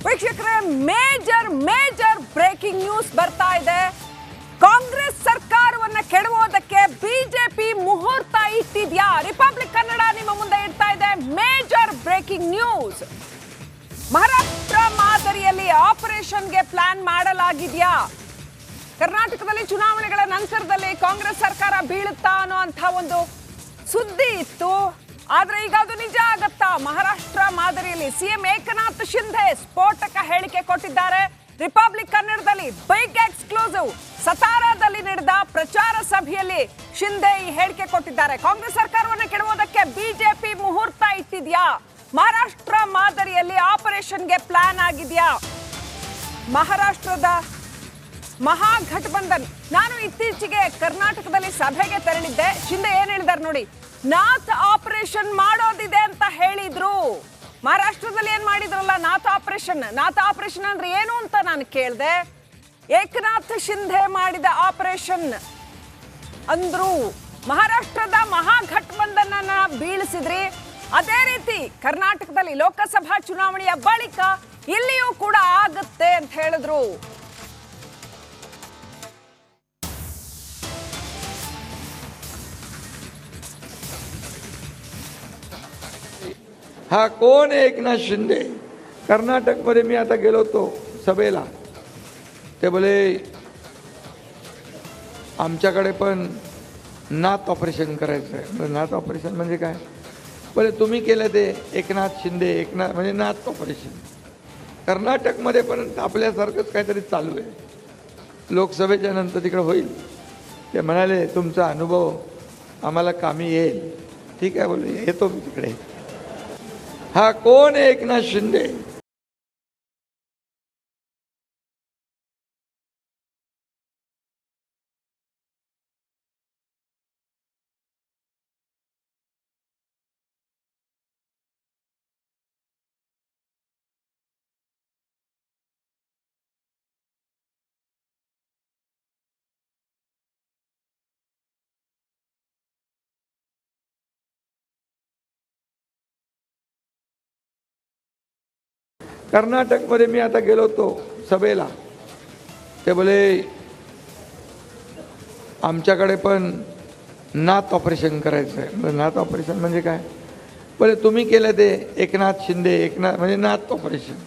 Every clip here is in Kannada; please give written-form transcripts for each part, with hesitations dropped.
ವೀಕ್ಷಕರೇ, ಮೇಜರ್ ಬ್ರೇಕಿಂಗ್ ನ್ಯೂಸ್ ಬರ್ತಾ ಇದೆ. ಕಾಂಗ್ರೆಸ್ ಸರ್ಕಾರವನ್ನ ಕೆಡವೋದಕ್ಕೆ ಬಿಜೆಪಿ ಮುಹೂರ್ತ ಇಟ್ಟಿದ್ಯಾ? ರಿಪಬ್ಲಿಕ್ ಕನ್ನಡ ನಿಮ್ಮ ಮುಂದೆ ಇಡ್ತಾ ಇದೆ ಮೇಜರ್ ಬ್ರೇಕಿಂಗ್ ನ್ಯೂಸ್. ಮಹಾರಾಷ್ಟ್ರ ಮಾದರಿಯಲ್ಲಿ ಆಪರೇಷನ್ಗೆ ಪ್ಲಾನ್ ಮಾಡಲಾಗಿದ್ಯಾ? ಕರ್ನಾಟಕದಲ್ಲಿ ಚುನಾವಣೆಗಳ ನಂತರದಲ್ಲಿ ಕಾಂಗ್ರೆಸ್ ಸರ್ಕಾರ ಬೀಳುತ್ತಾ ಅನ್ನುವಂಥ ಒಂದು ಸುದ್ದಿ ಇತ್ತು. ಆದ್ರೆ ಈಗ ಅದು ನಿಜ ಆಗತ್ತಾ? ಮಹಾರಾಷ್ಟ್ರ ಮಾದರಿಯಲ್ಲಿ ಸಿಎಂ ಏಕನಾಥ್ ಶಿಂಧೆ ಸ್ಫೋಟಕ ಹೇಳಿಕೆ ಕೊಟ್ಟಿದ್ದಾರೆ. ರಿಪಬ್ಲಿಕ್ ಕನ್ನಡದಲ್ಲಿ ಬಿಗ್ ಎಕ್ಸ್ಕ್ಲೂಸಿವ್. ಸತಾರಾದಲ್ಲಿ ನಡೆದ ಪ್ರಚಾರ ಸಭೆಯಲ್ಲಿ ಶಿಂಧೆ ಈ ಹೇಳಿಕೆ ಕೊಟ್ಟಿದ್ದಾರೆ. ಕಾಂಗ್ರೆಸ್ ಸರ್ಕಾರವನ್ನು ಕೆಡವೋದಕ್ಕೆ ಬಿಜೆಪಿ ಮುಹೂರ್ತ ಇಟ್ಟಿದ್ಯಾ? ಮಹಾರಾಷ್ಟ್ರ ಮಾದರಿಯಲ್ಲಿ ಆಪರೇಷನ್ಗೆ ಪ್ಲಾನ್ ಆಗಿದ್ಯಾ? ಮಹಾರಾಷ್ಟ್ರದ ಮಹಾಗಠಬಂಧನ್. ನಾನು ಇತ್ತೀಚೆಗೆ ಕರ್ನಾಟಕದಲ್ಲಿ ಸಭೆಗೆ ತೆರಳಿದ್ದೆ. ಶಿಂಧೆ ಏನ್ ಹೇಳಿದಾರೆ ನೋಡಿ. ನಾಥ್ ಆಪರೇಷನ್ ಮಾಡೋದಿದೆ ಅಂತ ಹೇಳಿದ್ರು. ಮಹಾರಾಷ್ಟ್ರದಲ್ಲಿ ಏನ್ ಮಾಡಿದ್ರಲ್ಲ ನಾಥ್ ಆಪರೇಷನ್ ಅಂದ್ರೆ ಏನು ಅಂತ ನಾನು ಕೇಳಿದೆ. ಏಕನಾಥ್ ಶಿಂಧೆ ಮಾಡಿದ ಆಪರೇಷನ್ ಅಂದ್ರು. ಮಹಾರಾಷ್ಟ್ರದ ಮಹಾಗಠಬಂಧನ ಬೀಳಿಸಿದ್ರಿ. ಅದೇ ರೀತಿ ಕರ್ನಾಟಕದಲ್ಲಿ ಲೋಕಸಭಾ ಚುನಾವಣೆಯ ಬಳಿಕ ಇಲ್ಲಿಯೂ ಕೂಡ ಆಗುತ್ತೆ ಅಂತ ಹೇಳಿದ್ರು. हा कोण आहे एकनाथ शिंदे? कर्नाटकमध्ये मी आता गेलो होतो सभेला. ते बोले आमच्याकडे पण नाथ ऑपरेशन करायचं आहे. नाथ ऑपरेशन म्हणजे काय? बोले तुम्ही केलं ते एकनाथ शिंदे. एकनाथ म्हणजे नाथ ऑपरेशन. कर्नाटकमध्ये पण आपल्यासारखंच काहीतरी चालू आहे. लोकसभेच्या नंतर तिकडे होईल. ते म्हणाले तुमचा अनुभव आम्हाला कामी येईल. ठीक आहे बोले, येतो मी तिकडे. हा कोण आहे एकनाथ शिंदे? कर्नाटकमध्ये मी आता गेलो होतो सभेला. ते बोले आमच्याकडे पण नाथ ऑपरेशन करायचं आहे. नाथ ऑपरेशन म्हणजे काय? बोले तुम्ही केलं ते एकनाथ शिंदे. एकनाथ म्हणजे नाथ ऑपरेशन.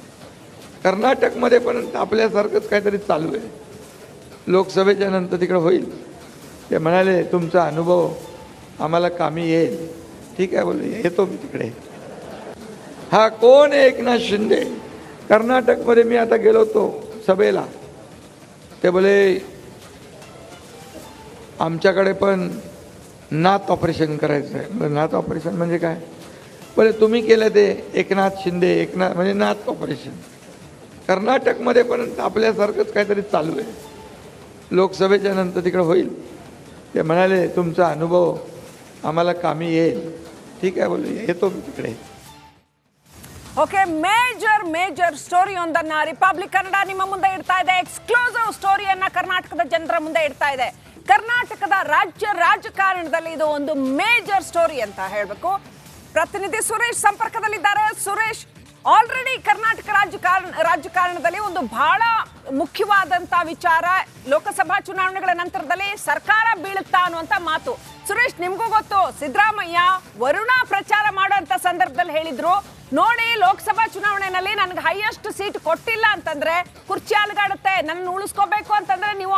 कर्नाटकमध्ये पण आपल्यासारखंच काहीतरी चालू आहे. लोकसभेच्या नंतर तिकडे होईल. ते म्हणाले तुमचा अनुभव आम्हाला कामी येईल. ठीक आहे बोले, येतो मी तिकडे. हा कोण आहे एकनाथ शिंदे? कर्नाटकमध्ये मी आता गेलो होतो सभेला. ते बोले आमच्याकडे पण नाथ ऑपरेशन करायचं आहे. नाथ ऑपरेशन म्हणजे काय? बोले तुम्ही केलं ते एकनाथ शिंदे. एकनाथ म्हणजे नाथ ऑपरेशन. कर्नाटकमध्ये पण आपल्यासारखंच काहीतरी चालू आहे. लोकसभेच्या नंतर तिकडे होईल. ते म्हणाले तुमचा अनुभव आम्हाला कामी येईल. ठीक आहे बोले, येतो मी तिकडे. ಓಕೆ, ಮೇಜರ್ ಸ್ಟೋರಿ ಒಂದನ್ನ ರಿಪಬ್ಲಿಕ್ ಕನ್ನಡ ನಿಮ್ಮ ಮುಂದೆ ಇಡ್ತಾ ಇದೆ. ಎಕ್ಸ್ಕ್ಲೂಸಿವ್ ಸ್ಟೋರಿಯನ್ನ ಕರ್ನಾಟಕದ ಜನರ ಮುಂದೆ ಇಡ್ತಾ ಇದೆ. ಕರ್ನಾಟಕದ ರಾಜಕಾರಣದಲ್ಲಿ ಇದು ಒಂದು ಮೇಜರ್ ಸ್ಟೋರಿ ಅಂತ ಹೇಳಬೇಕು. ಪ್ರತಿನಿಧಿ ಸುರೇಶ್ ಸಂಪರ್ಕದಲ್ಲಿದ್ದಾರೆ. ಸುರೇಶ್, ಆಲ್ರೆಡಿ ಕರ್ನಾಟಕ ರಾಜಕಾರಣದಲ್ಲಿ ಒಂದು ಬಹಳ ಮುಖ್ಯವಾದಂತ ವಿಚಾರ, ಲೋಕಸಭಾ ಚುನಾವಣೆಗಳ ನಂತರದಲ್ಲಿ ಸರ್ಕಾರ ಬೀಳುತ್ತಾ ಅನ್ನುವಂತ ಮಾತು. ಸುರೇಶ್, ನಿಮ್ಗೂ ಗೊತ್ತು, ಸಿದ್ದರಾಮಯ್ಯ ವರುಣ ಪ್ರಚಾರ ಮಾಡುವಂತ ಸಂದರ್ಭದಲ್ಲಿ ಹೇಳಿದ್ರು, ನೋಡಿ ಲೋಕಸಭಾ ಚುನಾವಣೆಯಲ್ಲಿ ನನಗೆ ಹೈಯೆಸ್ಟ್ ಸೀಟ್ ಕೊಟ್ಟಿಲ್ಲ ಅಂತಂದ್ರೆ ಕುರ್ಚಿ ಅಲುಗಾಡುತ್ತೆ, ನನ್ನ ಉಳಿಸ್ಕೋಬೇಕು ಅಂತಂದ್ರೆ ನೀವು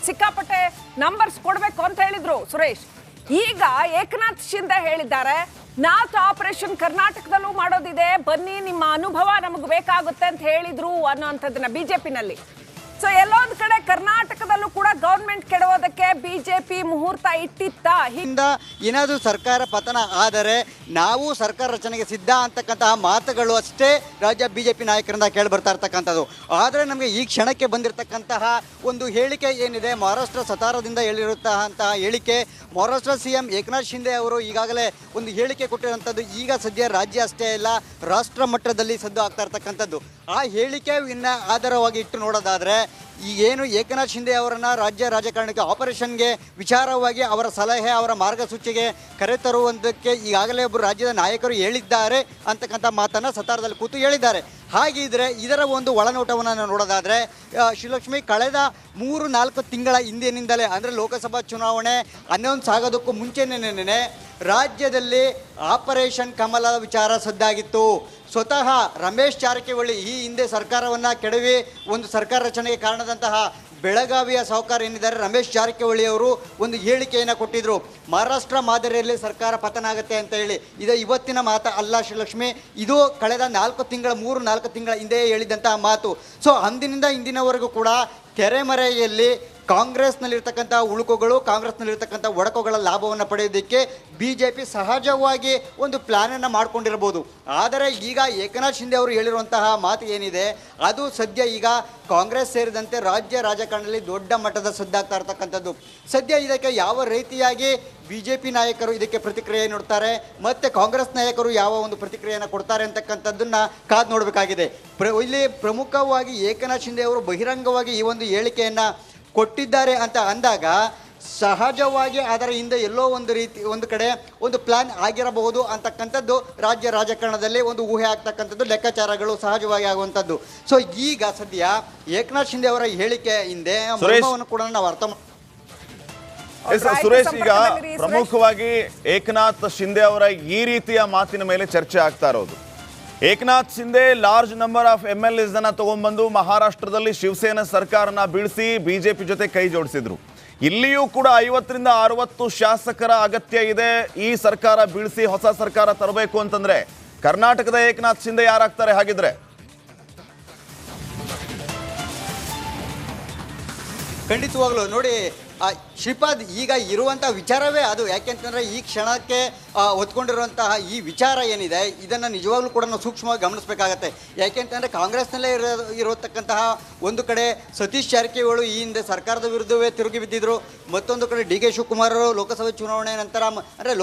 ಸಿಕ್ಕಾಪಟ್ಟೆ ನಂಬರ್ಸ್ ಕೊಡ್ಬೇಕು ಅಂತ ಹೇಳಿದ್ರು ಸುರೇಶ್. ಈಗ ಏಕನಾಥ್ ಶಿಂಧೆ ಹೇಳಿದ್ದಾರೆ, ನಾಥ್ ಆಪರೇಷನ್ ಕರ್ನಾಟಕದಲ್ಲೂ ಮಾಡೋದಿದೆ, ಬನ್ನಿ ನಿಮ್ಮ ಅನುಭವ ನಮಗೆ ಬೇಕಾಗುತ್ತೆ ಅಂತ ಹೇಳಿದ್ರು ಅನ್ನೋಂಥದ್ದನ್ನ ಬಿಜೆಪಿನಲ್ಲಿ. ಸೊ ಎಲ್ಲೊಂದ್ ಕಡೆ ಕರ್ನಾಟಕದಲ್ಲೂ ಕೂಡ ಗವರ್ಮೆಂಟ್ ಕೆಡವೋದಕ್ಕೆ ಬಿಜೆಪಿ ಮುಹೂರ್ತ ಇಟ್ಟಿತ್ತಾ? ಏನಾದರೂ ಸರ್ಕಾರ ಪತನ ಆದರೆ ನಾವು ಸರ್ಕಾರ ರಚನೆಗೆ ಸಿದ್ಧ ಅಂತಕ್ಕಂತಹ ಮಾತುಗಳು ಅಷ್ಟೇ ರಾಜ್ಯ ಬಿಜೆಪಿ ನಾಯಕರಿಂದ ಕೇಳಿ ಬರ್ತಾ ಇರ್ತಕ್ಕಂಥದ್ದು. ಆದರೆ ನಮಗೆ ಈ ಕ್ಷಣಕ್ಕೆ ಬಂದಿರತಕ್ಕಂತಹ ಒಂದು ಹೇಳಿಕೆ ಏನಿದೆ, ಮಹಾರಾಷ್ಟ್ರ ಸತಾರದಿಂದ ಹೇಳಿರುವಂತಹ ಹೇಳಿಕೆ, ಮಹಾರಾಷ್ಟ್ರ ಸಿಎಂ ಏಕನಾಥ್ ಶಿಂಧೆ ಅವರು ಈಗಾಗಲೇ ಒಂದು ಹೇಳಿಕೆ ಕೊಟ್ಟಿರುವಂಥದ್ದು ಈಗ ಸದ್ಯ ರಾಜ್ಯ ಅಷ್ಟೇ ಇಲ್ಲ ರಾಷ್ಟ್ರ ಮಟ್ಟದಲ್ಲಿ ಸದ್ದು ಆಗ್ತಾ ಇರ್ತಕ್ಕಂಥದ್ದು. ಆ ಹೇಳಿಕೆಯನ್ನ ಆಧಾರವಾಗಿ ಇಟ್ಟು ನೋಡೋದಾದರೆ ಈಗೇನು ಏಕನಾಥ್ ಶಿಂದೆ ಅವರನ್ನು ರಾಜ್ಯ ರಾಜಕಾರಣಕ್ಕೆ ಆಪರೇಷನ್ಗೆ ವಿಚಾರವಾಗಿ ಅವರ ಸಲಹೆ ಅವರ ಮಾರ್ಗಸೂಚಿಗೆ ಕರೆತರುವುದಕ್ಕೆ ಈಗಾಗಲೇ ಒಬ್ಬರು ರಾಜ್ಯದ ನಾಯಕರು ಹೇಳಿದ್ದಾರೆ ಅಂತಕ್ಕಂಥ ಮಾತನ್ನು ಸತಾರದಲ್ಲಿ ಕೂತು ಹೇಳಿದ್ದಾರೆ. ಹಾಗಿದ್ರೆ ಇದರ ಒಂದು ಒಳನೋಟವನ್ನು ನೋಡೋದಾದರೆ ಶ್ರೀಲಕ್ಷ್ಮಿ ಕಳೆದ 3-4 ತಿಂಗಳ ಹಿಂದಿನಿಂದಲೇ ಅಂದರೆ ಲೋಕಸಭಾ ಚುನಾವಣೆ ಅನ್ನೊಂದು ಸಾಗೋದಕ್ಕೂ ಮುಂಚೆನೇ ರಾಜ್ಯದಲ್ಲಿ ಆಪರೇಷನ್ ಕಮಲದ ವಿಚಾರ ಸದ್ದಾಗಿತ್ತು. ಸ್ವತಃ ರಮೇಶ್ ಜಾರಕಿಹೊಳಿ ಈ ಹಿಂದೆ ಸರ್ಕಾರವನ್ನು ಕೆಡವಿ ಒಂದು ಸರ್ಕಾರ ರಚನೆಗೆ ಕಾರಣದಂತಹ ಬೆಳಗಾವಿಯ ಸಾಹುಕಾರ ಏನಿದ್ದಾರೆ ರಮೇಶ್ ಜಾರಕಿಹೊಳಿ ಅವರು ಒಂದು ಹೇಳಿಕೆಯನ್ನು ಕೊಟ್ಟಿದ್ದರು, ಮಹಾರಾಷ್ಟ್ರ ಮಾದರಿಯಲ್ಲಿ ಸರ್ಕಾರ ಪತನ ಆಗುತ್ತೆ ಅಂತ ಹೇಳಿ. ಇದು ಇವತ್ತಿನ ಮಾತು ಅಲ್ಲ ಶ್ರೀಲಕ್ಷ್ಮಿ, ಇದು ಕಳೆದ 3-4 ತಿಂಗಳ ಹಿಂದೆ ಹೇಳಿದಂತಹ ಮಾತು. ಸೊ ಅಂದಿನಿಂದ ಇಂದಿನವರೆಗೂ ಕೂಡ ತೆರೆಮರೆಯಲ್ಲಿ ಕಾಂಗ್ರೆಸ್ನಲ್ಲಿರ್ತಕ್ಕಂಥ ಉಳುಕುಗಳು, ಕಾಂಗ್ರೆಸ್ನಲ್ಲಿರ್ತಕ್ಕಂಥ ಒಡಕುಗಳ ಲಾಭವನ್ನು ಪಡೆಯೋದಕ್ಕೆ BJP ಸಹಜವಾಗಿ ಒಂದು ಪ್ಲ್ಯಾನನ್ನು ಮಾಡ್ಕೊಂಡಿರ್ಬೋದು. ಆದರೆ ಈಗ ಏಕನಾಥ್ ಶಿಂದೆ ಅವರು ಹೇಳಿರುವಂತಹ ಮಾತು ಏನಿದೆ ಅದು ಸದ್ಯ ಈಗ ಕಾಂಗ್ರೆಸ್ ಸೇರಿದಂತೆ ರಾಜ್ಯ ರಾಜಕಾರಣದಲ್ಲಿ ದೊಡ್ಡ ಮಟ್ಟದ ಸದ್ದಾಗ್ತಾ ಇರ್ತಕ್ಕಂಥದ್ದು. ಸದ್ಯ ಇದಕ್ಕೆ ಯಾವ ರೀತಿಯಾಗಿ BJP ನಾಯಕರು ಇದಕ್ಕೆ ಪ್ರತಿಕ್ರಿಯೆ ನೀಡ್ತಾರೆ ಮತ್ತು ಕಾಂಗ್ರೆಸ್ ನಾಯಕರು ಯಾವ ಒಂದು ಪ್ರತಿಕ್ರಿಯೆಯನ್ನು ಕೊಡ್ತಾರೆ ಅಂತಕ್ಕಂಥದ್ದನ್ನು ಕಾದು ನೋಡಬೇಕಾಗಿದೆ. ಇಲ್ಲಿ ಪ್ರಮುಖವಾಗಿ ಏಕನಾಥ್ ಶಿಂದೆ ಅವರು ಬಹಿರಂಗವಾಗಿ ಈ ಒಂದು ಹೇಳಿಕೆಯನ್ನು ಕೊಟ್ಟಿದ್ದಾರೆ ಅಂತ ಅಂದಾಗ ಸಹಜವಾಗಿ ಅದರ ಹಿಂದೆ ಎಲ್ಲೋ ಒಂದು ಕಡೆ ಒಂದು ಪ್ಲಾನ್ ಆಗಿರಬಹುದು ಅಂತಕ್ಕಂಥದ್ದು ರಾಜ್ಯ ರಾಜಕಾರಣದಲ್ಲಿ ಒಂದು ಊಹೆ ಆಗ್ತಕ್ಕಂಥದ್ದು, ಲೆಕ್ಕಾಚಾರಗಳು ಸಹಜವಾಗಿ ಆಗುವಂಥದ್ದು. ಸೊ ಈಗ ಸದ್ಯ ಏಕನಾಥ್ ಶಿಂದೆ ಅವರ ಹೇಳಿಕೆ ಹಿಂದೆ ಮರ್ಮವನ್ನು ಕೂಡ ನಾವು ಅರ್ಥ ಸುರೇಶ್, ಈಗ ಪ್ರಮುಖವಾಗಿ ಏಕನಾಥ್ ಶಿಂದೆ ಅವರ ಈ ರೀತಿಯ ಮಾತಿನ ಮೇಲೆ ಚರ್ಚೆ ಆಗ್ತಾ ಇರೋದು. Eknath Shinde large number of MLAs ಅನ್ನ ತಗೊಂಡ್ಬಂದು ಮಹಾರಾಷ್ಟ್ರದಲ್ಲಿ ಶಿವಸೇನಾ ಸರ್ಕಾರನ ಬೀಳಿಸಿ BJP ಜೊತೆ ಕೈ ಜೋಡಿಸಿದ್ರು. ಇಲ್ಲಿಯೂ ಕೂಡ 50-60 ಶಾಸಕರ ಅಗತ್ಯ ಇದೆ. ಈ ಸರ್ಕಾರ ಬೀಳಿಸಿ ಹೊಸ ಸರ್ಕಾರ ತರಬೇಕು ಅಂತಂದ್ರೆ ಕರ್ನಾಟಕದ ಏಕನಾಥ್ ಶಿಂದೆ ಯಾರಾಗ್ತಾರೆ ಹಾಗಿದ್ರೆ? ಖಂಡಿತವಾಗ್ಲೂ ನೋಡಿ ಶ್ರೀಪಾದ್, ಈಗ ಇರುವಂಥ ವಿಚಾರವೇ ಅದು. ಯಾಕೆಂತಂದರೆ ಈ ಕ್ಷಣಕ್ಕೆ ಹೊತ್ಕೊಂಡಿರುವಂತಹ ಈ ವಿಚಾರ ಏನಿದೆ ಇದನ್ನು ನಿಜವಾಗ್ಲೂ ಕೂಡ ನಾವು ಸೂಕ್ಷ್ಮವಾಗಿ ಗಮನಿಸಬೇಕಾಗತ್ತೆ. ಯಾಕೆಂತಂದರೆ ಕಾಂಗ್ರೆಸ್ನಲ್ಲೇ ಇರತಕ್ಕಂತಹ ಒಂದು ಕಡೆ ಸತೀಶ್ ಜಾರಕಿಹೊಳಿ ಈ ಹಿಂದೆ ಸರ್ಕಾರದ ವಿರುದ್ಧವೇ ತಿರುಗಿ ಬಿದ್ದಿದ್ರು, ಮತ್ತೊಂದು ಕಡೆ DK ಶಿವಕುಮಾರ್ ಅವರು ಲೋಕಸಭೆ ಚುನಾವಣೆ ನಂತರ ಅಂದರೆ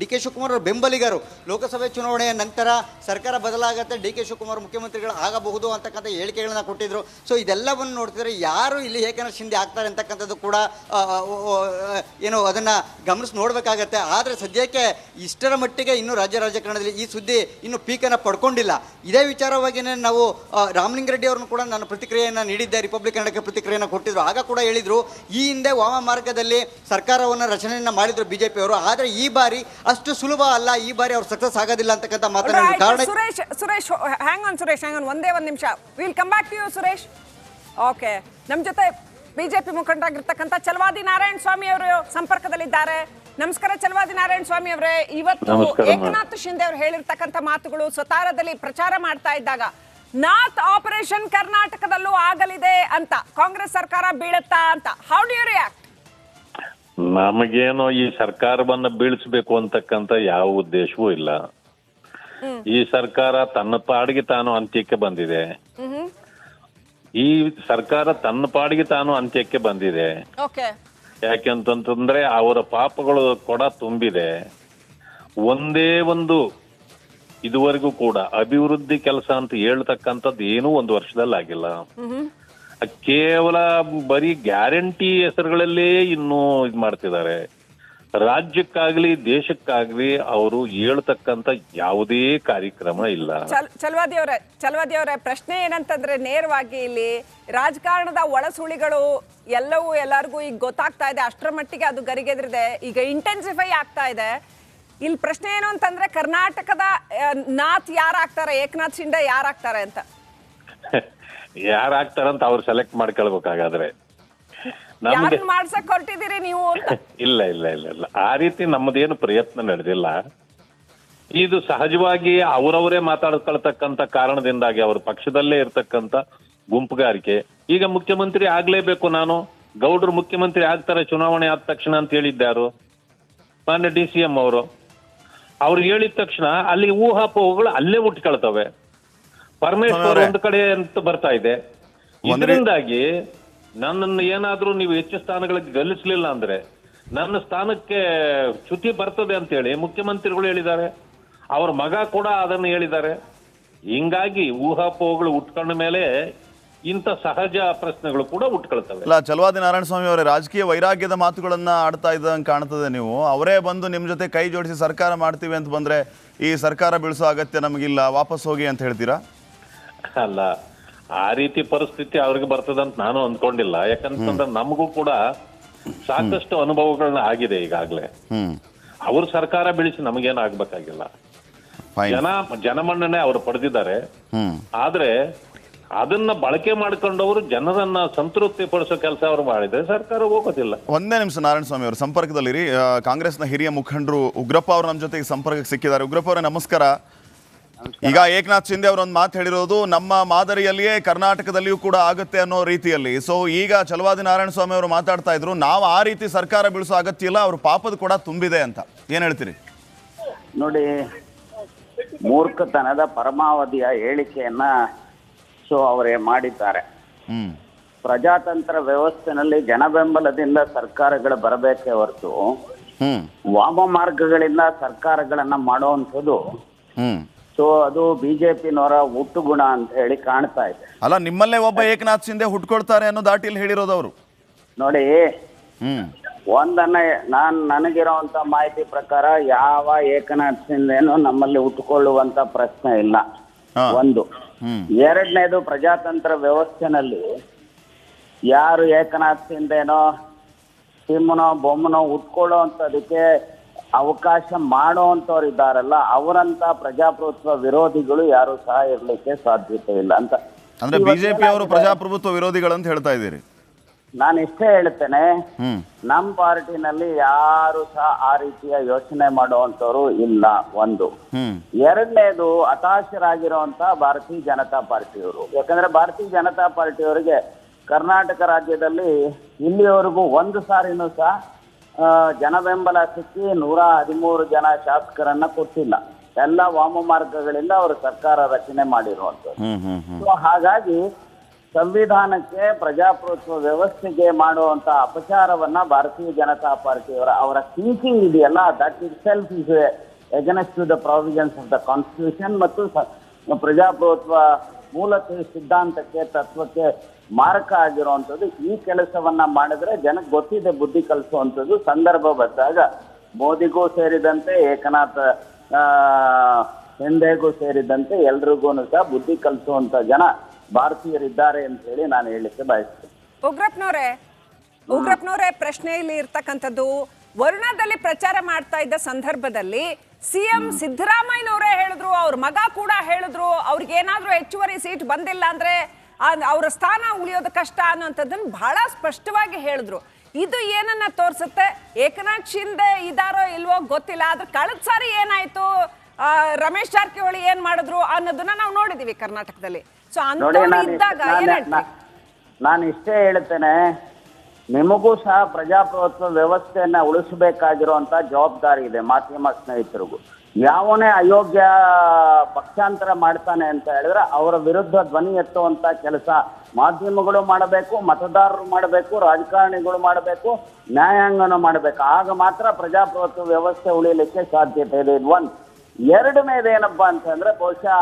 DK ಶಿವಕುಮಾರ್ ಅವರು ಬೆಂಬಲಿಗರು ಲೋಕಸಭೆ ಚುನಾವಣೆಯ ನಂತರ ಸರ್ಕಾರ ಬದಲಾಗತ್ತೆ, DK ಶಿವಕುಮಾರ್ ಮುಖ್ಯಮಂತ್ರಿಗಳು ಆಗಬಹುದು ಅಂತಕ್ಕಂಥ ಹೇಳಿಕೆಗಳನ್ನ ಕೊಟ್ಟಿದ್ರು. ಸೊ ಇದೆಲ್ಲವನ್ನು ನೋಡ್ತಿದ್ರೆ ಯಾರು ಇಲ್ಲಿ ಏಕನಾಥ್ ಶಿಂದೆ ಆಗ್ತಾರೆ ಅಂತಕ್ಕಂಥದ್ದು ಕೂಡ ಏನು ಅದನ್ನು ಗಮನಿಸಿ ನೋಡಬೇಕಾಗತ್ತೆ. ಆದರೆ ಸದ್ಯಕ್ಕೆ ಇಷ್ಟರ ಮಟ್ಟಿಗೆ ಇನ್ನೂ ರಾಜ್ಯ ರಾಜಕಾರಣದಲ್ಲಿ ಈ ಸುದ್ದಿ ಇನ್ನೂ ಪೀಕನ್ನು ಪಡ್ಕೊಂಡಿಲ್ಲ. ಇದೇ ವಿಚಾರವಾಗಿಯೇ ನಾವು ರಾಮಲಿಂಗಾರೆಡ್ಡಿ ಅವ್ರನ್ನು ಕೂಡ ನಾನು ಪ್ರತಿಕ್ರಿಯೆಯನ್ನು ನೀಡಿದ್ದೆ, ರಿಪಬ್ಲಿಕ್ ಕನ್ನಡಕ್ಕೆ ಪ್ರತಿಕ್ರಿಯೆಯನ್ನು ಕೊಟ್ಟಿದ್ರು. ಆಗ ಕೂಡ ಹೇಳಿದರು ಈ ಹಿಂದೆ ವಾಮ ಮಾರ್ಗದಲ್ಲಿ ಸರ್ಕಾರವನ್ನು ರಚನೆಯನ್ನು ಮಾಡಿದ್ರು BJP ಅವರು, ಆದರೆ ಈ ಬಾರಿ ಅಷ್ಟು ಸುಲಭ ಅಲ್ಲ, ಈ ಬಾರಿ ಅವ್ರು ಸಕ್ಸಸ್ ಆಗೋದಿಲ್ಲ ಅಂತಕ್ಕಂಥ ಮಾತನಾಡಿದ್ರು. ಕಾರಣ ಸುರೇಶ್ ಹ್ಯಾಂಗ್ ಆನ್ ಸುರೇಶ್, ಒಂದೇ ಒಂದು ನಿಮಿಷ, will come back to you Suresh. Okay, ನಮ್ಮ ಜೊತೆ BJP ಮುಖಂಡರಾಗಿರ್ತಕ್ಕಂಥ ಚಲವಾದಿ ನಾರಾಯಣ ಸ್ವಾಮಿ ಅವರು ಸಂಪರ್ಕದಲ್ಲಿದ್ದಾರೆ. ನಮಸ್ಕಾರ ಚಲವಾದಿ ನಾರಾಯಣ ಸ್ವಾಮಿ ಅವರೇ. ಇವತ್ತು ಏಕನಾಥ್ ಶಿಂದೆ ಅವರು ಹೇಳಿರ್ತಕ್ಕಂಥ ಮಾತುಗಳು ಸತಾರದಲ್ಲಿ ಪ್ರಚಾರ ಮಾಡ್ತಾ ಇದ್ದಾಗ ನಾರ್ತ್ ಆಪರೇಷನ್ ಕರ್ನಾಟಕದಲ್ಲೂ ಆಗಲಿದೆ ಅಂತ, ಕಾಂಗ್ರೆಸ್ ಸರ್ಕಾರ ಬೀಳುತ್ತಾ ಅಂತ, ಹೌ ಡು ಯು ರಿಯಾಕ್ಟ್? ನಮಗೇನೋ ಈ ಸರ್ಕಾರವನ್ನ ಬೀಳಿಸಬೇಕು ಅಂತಕ್ಕಂಥ ಯಾವ ಉದ್ದೇಶವೂ ಇಲ್ಲ. ಈ ಸರ್ಕಾರ ತನ್ನ ಪಾಡಿಗೆ ತಾನು ಅಂತ್ಯಕ್ಕೆ ಬಂದಿದೆ. ಈ ಸರ್ಕಾರ ತನ್ನ ಪಾಡಿಗೆ ತಾನು ಅಂತ್ಯಕ್ಕೆ ಬಂದಿದೆ. ಯಾಕೆಂತಂದ್ರೆ ಅವರ ಪಾಪಗಳು ಕೊಡ ತುಂಬಿದೆ. ಒಂದೇ ಒಂದು ಇದುವರೆಗೂ ಕೂಡ ಅಭಿವೃದ್ಧಿ ಕೆಲಸ ಅಂತ ಹೇಳ್ತಕ್ಕಂಥದ್ದು ಏನೂ ಒಂದು ವರ್ಷದಲ್ಲಿ ಆಗಿಲ್ಲ. ಕೇವಲ ಬರೀ ಗ್ಯಾರಂಟಿ ಹೆಸರುಗಳಲ್ಲೇ ಇನ್ನೂ ಇದು ಮಾಡ್ತಿದ್ದಾರೆ. ರಾಜ್ಯಕ್ಕಾಗ್ಲಿ ದೇಶಕ್ಕಾಗ್ಲಿ ಅವರು ಹೇಳ್ತಕ್ಕಂಥ ಯಾವುದೇ ಕಾರ್ಯಕ್ರಮ ಇಲ್ಲ. ಚಲವಾದಿ ಅವರೇ, ಪ್ರಶ್ನೆ ಏನಂತಂದ್ರೆ ನೇರವಾಗಿ ಇಲ್ಲಿ ರಾಜಕಾರಣದ ಒಳಸುಳಿಗಳು ಎಲ್ಲವೂ ಎಲ್ಲರಿಗೂ ಈಗ ಗೊತ್ತಾಗ್ತಾ ಇದೆ, ಅಷ್ಟರ ಮಟ್ಟಿಗೆ ಅದು ಗರಿಗೆದ್ರಿದೆ, ಈಗ ಇಂಟೆನ್ಸಿಫೈ ಆಗ್ತಾ ಇದೆ. ಇಲ್ಲಿ ಪ್ರಶ್ನೆ ಏನು ಅಂತಂದ್ರೆ ಕರ್ನಾಟಕದ ನಾಥ್ ಯಾರಾಗ್ತಾರೆ, ಏಕನಾಥ್ ಶಿಂದೆ ಯಾರಾಗ್ತಾರೆ ಅಂತ. ಯಾರಾಗ್ತಾರಂತ ಅವ್ರು ಸೆಲೆಕ್ಟ್ ಮಾಡ್ಕೊಳ್ಬೇಕಾಗಾದ್ರೆ ಮಾಡ್ಸಕ್ ಹೊರಟಿದ್ದೀರಿ ನೀವು? ಇಲ್ಲ ಇಲ್ಲ ಇಲ್ಲ ಇಲ್ಲ, ಆ ರೀತಿ ನಮ್ಮದೇನು ಪ್ರಯತ್ನ ನಡೆದಿಲ್ಲ. ಇದು ಸಹಜವಾಗಿ ಅವರವರೇ ಮಾತಾಡ್ಕೊಳ್ತಕ್ಕಂಥ ಕಾರಣದಿಂದಾಗಿ ಅವ್ರ ಪಕ್ಷದಲ್ಲೇ ಇರ್ತಕ್ಕಂಥ ಗುಂಪುಗಾರಿಕೆ. ಈಗ ಮುಖ್ಯಮಂತ್ರಿ ಆಗ್ಲೇಬೇಕು, ನಾನು ಗೌಡ್ರು ಮುಖ್ಯಮಂತ್ರಿ ಆಗ್ತಾರೆ ಚುನಾವಣೆ ಆದ ತಕ್ಷಣ ಅಂತ ಹೇಳಿದ್ದಾರು ಮಾನ್ಯ DCM ಅವರು. ಅವ್ರು ಹೇಳಿದ ತಕ್ಷಣ ಅಲ್ಲಿ ಊಹಾಪೋಹಗಳು ಅಲ್ಲೇ ಹುಟ್ಕೊಳ್ತವೆ. ಪರಮೇಶ್ವರ್ ಒಂದು ಕಡೆ ಅಂತ ಬರ್ತಾ ಇದೆ. ಇದರಿಂದಾಗಿ ನನ್ನನ್ನು ಏನಾದ್ರೂ ನೀವು ಹೆಚ್ಚು ಸ್ಥಾನಗಳಿಗೆ ಗೆಲ್ಲಿಸ್ಲಿಲ್ಲ ಅಂದ್ರೆ ನನ್ನ ಸ್ಥಾನಕ್ಕೆ ಚ್ಯುತಿ ಬರ್ತದೆ ಅಂತ ಹೇಳಿ ಮುಖ್ಯಮಂತ್ರಿಗಳು ಹೇಳಿದ್ದಾರೆ. ಅವ್ರ ಮಗ ಕೂಡ ಅದನ್ನು ಹೇಳಿದ್ದಾರೆ. ಹಿಂಗಾಗಿ ಊಹಾಪೋಹಗಳು ಉಟ್ಕೊಂಡ ಮೇಲೆ ಇಂಥ ಸಹಜ ಪ್ರಶ್ನೆಗಳು ಕೂಡ ಹುಟ್ಕೊಳ್ತವೆ. ಇಲ್ಲ, ಚಲವಾದಿ ನಾರಾಯಣ ಸ್ವಾಮಿ ಅವರೇ, ರಾಜಕೀಯ ವೈರಾಗ್ಯದ ಮಾತುಗಳನ್ನ ಆಡ್ತಾ ಇದ್ದಂಗೆ ಕಾಣ್ತದೆ. ನೀವು ಅವರೇ ಬಂದು ನಿಮ್ಮ ಜೊತೆ ಕೈ ಜೋಡಿಸಿ ಸರ್ಕಾರ ಮಾಡ್ತೀವಿ ಅಂತ ಬಂದ್ರೆ ಈ ಸರ್ಕಾರ ಬೀಳಿಸೋ ಅಗತ್ಯ ನಮಗಿಲ್ಲ, ವಾಪಸ್ ಹೋಗಿ ಅಂತ ಹೇಳ್ತೀರಾ? ಅಲ್ಲ, ಆ ರೀತಿ ಪರಿಸ್ಥಿತಿ ಅವ್ರಿಗೆ ಬರ್ತದಂತ ನಾನು ಅಂದ್ಕೊಂಡಿಲ್ಲ. ಯಾಕಂತಂದ್ರೆ ನಮಗೂ ಕೂಡ ಸಾಕಷ್ಟು ಅನುಭವಗಳನ್ನ ಆಗಿದೆ ಈಗಾಗ್ಲೇ. ಅವ್ರ ಸರ್ಕಾರ ಬೀಳಿಸಿ ನಮಗೇನು ಆಗ್ಬೇಕಾಗಿಲ್ಲ. ಜನಮನ್ನಣೆ ಅವರು ಪಡೆದಿದ್ದಾರೆ. ಆದ್ರೆ ಅದನ್ನ ಬಳಕೆ ಮಾಡ್ಕೊಂಡವರು ಜನರನ್ನ ಸಂತೃಪ್ತಿ ಪಡಿಸೋ ಕೆಲಸ ಅವರು ಮಾಡಿದ್ರೆ ಸರ್ಕಾರ ಹೋಗೋದಿಲ್ಲ. ಒಂದೇ ನಿಮಿಷ ನಾರಾಯಣ ಸ್ವಾಮಿ ಅವರು ಸಂಪರ್ಕದಲ್ಲಿರಿ. ಕಾಂಗ್ರೆಸ್ನ ಹಿರಿಯ ಮುಖಂಡರು ಉಗ್ರಪ್ಪ ಅವರು ನಮ್ಮ ಜೊತೆಗೆ ಸಂಪರ್ಕಕ್ಕೆ ಸಿಕ್ಕಿದ್ದಾರೆ. ಉಗ್ರಪ್ಪ ಅವರೇ ನಮಸ್ಕಾರ. ಈಗ ಏಕನಾಥ್ ಶಿಂದೆ ಅವರೊಂದು ಮಾತು ಹೇಳಿರೋದು ನಮ್ಮ ಮಾದರಿಯಲ್ಲಿಯೇ ಕರ್ನಾಟಕದಲ್ಲಿಯೂ ಕೂಡ ಆಗುತ್ತೆ ಅನ್ನೋ ರೀತಿಯಲ್ಲಿ. ಸೊ ಈಗ ಚಲವಾದಿ ನಾರಾಯಣ ಸ್ವಾಮಿ ಅವರು ಮಾತಾಡ್ತಾ ಇದ್ರು, ನಾವು ಆ ರೀತಿ ಸರ್ಕಾರ ಬೀಳಿಸೋ ಅಗತ್ಯ ಇಲ್ಲ, ಅವ್ರ ಪಾಪದ ಕೂಡ ತುಂಬಿದೆ ಅಂತ. ಏನ್ ಹೇಳ್ತೀರಿ? ನೋಡಿ, ಮೂರ್ಖತನದ ಪರಮಾವಧಿಯ ಹೇಳಿಕೆಯನ್ನ ಅವರೇ ಮಾಡಿದ್ದಾರೆ. ಪ್ರಜಾತಂತ್ರ ವ್ಯವಸ್ಥೆನಲ್ಲಿ ಜನಬೆಂಬಲದಿಂದ ಸರ್ಕಾರಗಳು ಬರಬೇಕೇ ಹೊರತು ವಾಮ ಮಾರ್ಗಗಳಿಂದ ಸರ್ಕಾರಗಳನ್ನ ಮಾಡುವಂಥದ್ದು ಅದು ಬಿಜೆಪಿನವರ ಹುಟ್ಟುಗುಣ ಅಂತ ಹೇಳಿ ಕಾಣ್ತಾ ಇದೆ. ಅಲ್ಲ, ನಿಮ್ಮಲ್ಲೇ ಒಬ್ಬ ಏಕನಾಥ್ ಶಿಂದೆ ಹುಟ್ಕೊಳ್ತಾರೆ ಅನ್ನೋ ದಾಟಿಯಲ್ಲಿ ಹೇಳಿರೋದವರು. ನೋಡಿ, ನನಗಿರುವಂತ ಮಾಹಿತಿ ಪ್ರಕಾರ ಯಾವ ಏಕನಾಥ್ ಶಿಂದೇನು ನಮ್ಮಲ್ಲಿ ಹುಟ್ಟುಕೊಳ್ಳುವಂತ ಪ್ರಶ್ನೆ ಇಲ್ಲ. ಒಂದು. ಎರಡನೇದು, ಪ್ರಜಾತಂತ್ರ ವ್ಯವಸ್ಥೆನಲ್ಲಿ ಯಾರು ಏಕನಾಥ್ ಶಿಂದೇನೋ ಸಿಂಹನೋ ಬೊಮ್ಮನೋ ಉಟ್ಕೊಳ್ಳುವಂಥದಕ್ಕೆ ಅವಕಾಶ ಮಾಡುವಂಥವ್ರು ಇದ್ದಾರಲ್ಲ, ಅವರಂತ ಪ್ರಜಾಪ್ರಭುತ್ವ ವಿರೋಧಿಗಳು ಯಾರು ಸಹ ಇರ್ಲಿಕ್ಕೆ ಸಾಧ್ಯತೆ ಇಲ್ಲ ಅಂತ. ಅಂದ್ರೆ ಬಿಜೆಪಿ ಅವರು ಪ್ರಜಾಪ್ರಭುತ್ವ ವಿರೋಧಿಗಳಂತ ಹೇಳ್ತಾ ಇದ್ದೀರಿ? ನಾನು ಇಷ್ಟೇ ಹೇಳ್ತೇನೆ, ನಮ್ಮ ಪಾರ್ಟಿನಲ್ಲಿ ಯಾರು ಸಹ ಆ ರೀತಿಯ ಯೋಚನೆ ಮಾಡುವಂತವ್ರು ಇಲ್ಲ. ಒಂದು. ಎರಡನೇದು, ಹತಾಶರಾಗಿರುವಂತ ಭಾರತೀಯ ಜನತಾ ಪಾರ್ಟಿಯವರು. ಯಾಕಂದ್ರೆ ಭಾರತೀಯ ಜನತಾ ಪಾರ್ಟಿಯವರಿಗೆ ಕರ್ನಾಟಕ ರಾಜ್ಯದಲ್ಲಿ ಇಲ್ಲಿಯವರೆಗೂ ಒಂದು ಸಾರಿನೂ ಸಹ ಜನಬೆಂಬಲ ಸಿಕ್ಕಿ 113 ಜನ ಶಾಸಕರನ್ನ ಕೊಟ್ಟಿಲ್ಲ. ಎಲ್ಲ ವಾಮ ಮಾರ್ಗಗಳಿಂದ ಅವರು ಸರ್ಕಾರ ರಚನೆ ಮಾಡಿರುವಂತದ್ದು. ಹಾಗಾಗಿ ಸಂವಿಧಾನಕ್ಕೆ, ಪ್ರಜಾಪ್ರಭುತ್ವ ವ್ಯವಸ್ಥೆಗೆ ಮಾಡುವಂತ ಅಪಚಾರವನ್ನ ಭಾರತೀಯ ಜನತಾ ಪಾರ್ಟಿಯವರ ಅವರ ಥಿಂಕಿಂಗ್ ಇದೆಯಲ್ಲ, that it self is against the provisions of the constitution ಮತ್ತು ಪ್ರಜಾಪ್ರಭುತ್ವ ಮೂಲತಃ ಸಿದ್ಧಾಂತಕ್ಕೆ, ತತ್ವಕ್ಕೆ ಮಾರಕ ಆಗಿರುವಂಥದ್ದು. ಈ ಕೆಲಸವನ್ನ ಮಾಡಿದ್ರೆ ಜನಕ್ಕೆ ಗೊತ್ತಿದೆ ಬುದ್ಧಿ ಕಲಿಸುವಂಥದ್ದು. ಸಂದರ್ಭ ಬಂದಾಗ ಮೋದಿಗೂ ಸೇರಿದಂತೆ, ಏಕನಾಥ್ ಶಿಂದೆಗೂ ಸೇರಿದಂತೆ ಎಲ್ರಿಗೂ ಸಹ ಬುದ್ಧಿ ಕಲಿಸುವಂತ ಜನ ಭಾರತೀಯರಿದ್ದಾರೆ ಅಂತ ಹೇಳಿ ನಾನು ಹೇಳಲಿಕ್ಕೆ ಬಯಸ್ತೇನೆ. ಉಗ್ರಪ್ಪನವರೇ, ಪ್ರಶ್ನೆ ಇಲ್ಲಿ ಇರ್ತಕ್ಕಂಥದ್ದು, ವರುಣದಲ್ಲಿ ಪ್ರಚಾರ ಮಾಡ್ತಾ ಇದ್ದ ಸಂದರ್ಭದಲ್ಲಿ ಸಿಎಂ ಸಿದ್ದರಾಮಯ್ಯನವರೇ ಹೇಳಿದ್ರು, ಅವ್ರ ಮಗ ಕೂಡ ಹೇಳಿದ್ರು, ಅವ್ರಿಗೆ ಏನಾದ್ರೂ ಹೆಚ್ಚುವರಿ ಸೀಟ್ ಬಂದಿಲ್ಲ ಅಂದ್ರೆ ಅವರ ಸ್ಥಾನ ಉಳಿಯೋದು ಕಷ್ಟ ಅನ್ನೋಂಥದ್ದನ್ನು ಬಹಳ ಸ್ಪಷ್ಟವಾಗಿ ಹೇಳಿದ್ರು. ಇದು ಏನನ್ನ ತೋರಿಸುತ್ತೆ? ಏಕನಾಥ್ ಶಿಂದೆ ಇದಾರೋ ಇಲ್ವೋ ಗೊತ್ತಿಲ್ಲ, ಆದ್ರೆ ಕಳೆದ ಸಾರಿ ಏನಾಯ್ತು, ರಮೇಶ್ ಜಾರಕಿಹೊಳಿ ಏನ್ ಮಾಡಿದ್ರು ಅನ್ನೋದನ್ನ ನಾವು ನೋಡಿದೀವಿ ಕರ್ನಾಟಕದಲ್ಲಿ. ಸೊ ಇದ್ದಾಗ ನಾನು ಇಷ್ಟೇ ಹೇಳ್ತೇನೆ, ನಿಮಗೂ ಸಹ ಪ್ರಜಾಪ್ರಭುತ್ವ ವ್ಯವಸ್ಥೆಯನ್ನ ಉಳಿಸಬೇಕಾಗಿರುವಂತ ಜವಾಬ್ದಾರಿ ಇದೆ ಮಾಧ್ಯಮ ಸ್ನೇಹಿತರಿಗೂ. ಯಾವನೇ ಅಯೋಗ್ಯ ಪಕ್ಷಾಂತರ ಮಾಡ್ತಾನೆ ಅಂತ ಹೇಳಿದ್ರೆ ಅವರ ವಿರುದ್ಧ ಧ್ವನಿ ಎತ್ತುವಂತ ಕೆಲಸ ಮಾಧ್ಯಮಗಳು ಮಾಡಬೇಕು, ಮತದಾರರು ಮಾಡಬೇಕು, ರಾಜಕಾರಣಿಗಳು ಮಾಡಬೇಕು, ನ್ಯಾಯಾಂಗನೂ ಮಾಡಬೇಕು. ಆಗ ಮಾತ್ರ ಪ್ರಜಾಪ್ರಭುತ್ವ ವ್ಯವಸ್ಥೆ ಉಳಿಯಲಿಕ್ಕೆ ಸಾಧ್ಯತೆ ಇದೆ. ಇದು ಒಂದು. ಎರಡನೇದೇನಪ್ಪಾ ಅಂತಂದ್ರೆ, ಬಹುಶಃ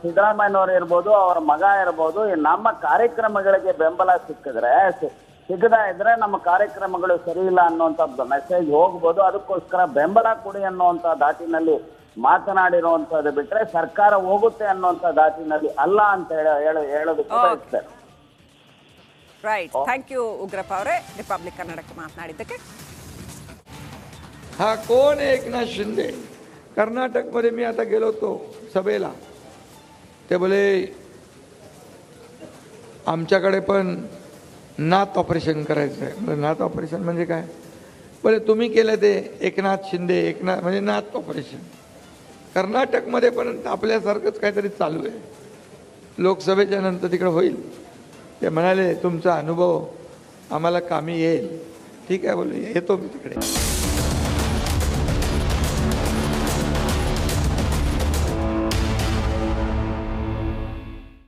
ಸಿದ್ದರಾಮಯ್ಯನವರು ಇರ್ಬೋದು, ಅವರ ಮಗ ಇರ್ಬೋದು, ನಮ್ಮ ಕಾರ್ಯಕ್ರಮಗಳಿಗೆ ಬೆಂಬಲ ಸಿಗದ ಇದ್ರೆ ನಮ್ಮ ಕಾರ್ಯಕ್ರಮಗಳು ಸರಿ ಇಲ್ಲ ಅನ್ನುವಂಥದ್ದು ಮೆಸೇಜ್ ಹೋಗ್ಬೋದು. ಅದಕ್ಕೋಸ್ಕರ ಬೆಂಬಲ ಕೊಡಿ ಅನ್ನುವಂಥ ದಾಟಿನಲ್ಲಿ ಮಾತನಾಡಿರುವಂಥದ್ದು ಬಿಟ್ರೆ ಸರ್ಕಾರ ಹೋಗುತ್ತೆ ಅನ್ನುವಂಥ ದಾಟಿನಲ್ಲಿ ಅಲ್ಲ ಅಂತ ಹೇಳೋದಕ್ಕೆ ಬಯಸ್ತೇನೆ. ರೈಟ್, ಥ್ಯಾಂಕ್ ಯು ಉಗ್ರಪ್ಪ ಅವರೇ, ರಿಪಬ್ಲಿಕ್ ಕನ್ನಡಕ್ಕೆ मातनाडिದ್ದಕ್ಕೆ. हा कोण आहे एकनाथ शिंदे? कर्नाटकमध्ये मी आता गेलो होतो सभेला, ते बोले आमच्याकडे पण नात ऑपरेशन करायचं आहे. नात ऑपरेशन म्हणजे काय? बोले तुम्ही केलं ते एकनाथ शिंदे, एकनाथ म्हणजे नात ऑपरेशन. कर्नाटकमध्ये पण आपल्यासारखंच काहीतरी चालू आहे. लोकसभेच्या नंतर तिकडे होईल. ते म्हणाले तुमचा अनुभव आम्हाला कामी येईल. ठीक आहे बोले, येतो मी तिकडे.